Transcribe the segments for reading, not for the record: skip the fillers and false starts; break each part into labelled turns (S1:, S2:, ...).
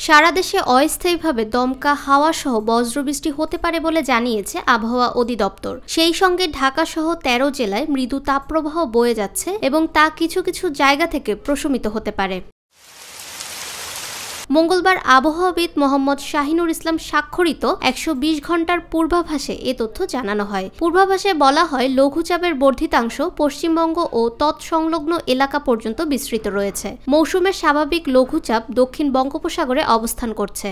S1: সারা দেশে অস্থায়ীভাবে দমকা হাওয়া সহ বজ্রবৃষ্টি হতে পারে বলে জানিয়েছে আবহাওয়া অধিদপ্তর। সেই সঙ্গে ঢাকা সহ ১৩ জেলায় মৃদু তাপপ্রবাহ বয়ে যাচ্ছে এবং তা কিছু কিছু জায়গা থেকে প্রশমিত হতে পারে। মঙ্গলবার আবহাওয়াবিদ মোহাম্মদ শাহিনুর ইসলাম স্বাক্ষরিত ১২০ ঘন্টার পূর্বাভাসে এ তথ্য জানানো হয়। পূর্বাভাসে বলা হয়, লঘুচাপের বর্ধিতাংশ পশ্চিমবঙ্গ ও তৎসংলগ্ন এলাকা পর্যন্ত বিস্তৃত রয়েছে। মৌসুমের স্বাভাবিক লঘুচাপ দক্ষিণ বঙ্গোপসাগরে অবস্থান করছে।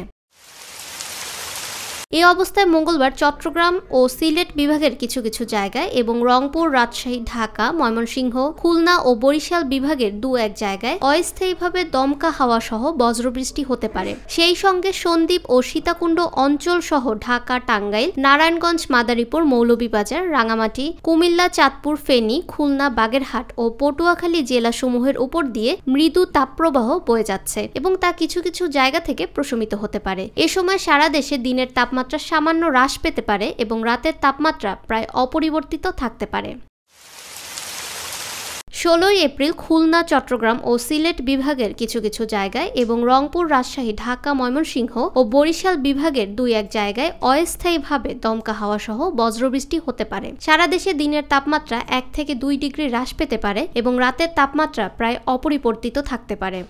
S1: এই অবস্থায় মঙ্গলবার চট্টগ্রাম ও সিলেট বিভাগের কিছু কিছু জায়গায় এবং রংপুর, রাজশাহী, ঢাকা, ময়মনসিংহ, খুলনা ও বরিশাল বিভাগের দু-এক জায়গায় অস্থায়ীভাবে দমকা হাওয়া সহ বজ্রবৃষ্টি হতে পারে। সেই সঙ্গে সন্দ্বীপ ও সীতাকুণ্ড অঞ্চল সহ ঢাকা, টাঙ্গাইল, নারায়ণগঞ্জ, মাদারীপুর, মৌলভীবাজার, রাঙামাটি, কুমিল্লা, চাঁদপুর, ফেনী, খুলনা, বাগেরহাট ও পটুয়াখালী জেলাসমূহের উপর দিয়ে মৃদু তাপপ্রবাহ বয়ে যাচ্ছে এবং তা কিছু কিছু জায়গা থেকে প্রশমিত হতে পারে। এ সময় সারা দেশে দিনের তাপমাত্রা সামান্য হ্রাস পেতে পারে এবং রাতের তাপমাত্রা প্রায় অপরিবর্তিত থাকতে পারে। ১৬ এপ্রিল খুলনা, চট্টগ্রাম ও সিলেট বিভাগের কিছু কিছু জায়গায় এবং রংপুর, রাজশাহী, ঢাকা, ময়মনসিংহ ও বরিশাল বিভাগের দুই-এক জায়গায় অস্থায়ীভাবে দমকা হাওয়া সহ বজ্রবৃষ্টি হতে পারে। সারা দেশে দিনের তাপমাত্রা ১ থেকে ২ ডিগ্রি হ্রাস পেতে পারে এবং রাতের তাপমাত্রা প্রায় অপরিবর্তিত থাকতে পারে।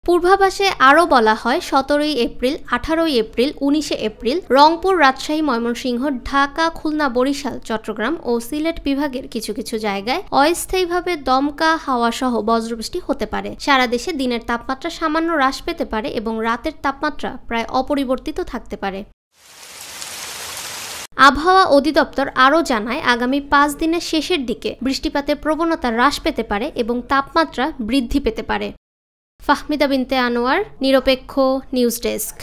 S1: পূর্বাভাসে আরও বলা হয়, ১৭ April, ১৮ April, ১৯ April Rangpur, Rajshahi, Mymensingh, Dhaka, Khulna, Barishal, Chittagong ও সিলেট বিভাগের কিছু কিছু জায়গায় অস্থায়ীভাবে দমকা হাওয়া সহ বজ্রবৃষ্টি হতে পারে। সারা দেশে দিনের তাপমাত্রা সামান্য হ্রাস পেতে পারে এবং রাতের তাপমাত্রা প্রায় অপরিবর্তিত থাকতে পারে। আবহাওয়া অধিদপ্তর আরও জানায়, আগামী ৫ দিনের শেষের দিকে বৃষ্টিপাতের প্রবণতা হ্রাস পেতে পারে এবং তাপমাত্রা বৃদ্ধি পেতে পারে। ফাহমিদা বিনতে আনোয়ার, নিরপেক্ষ নিউজ ডেস্ক।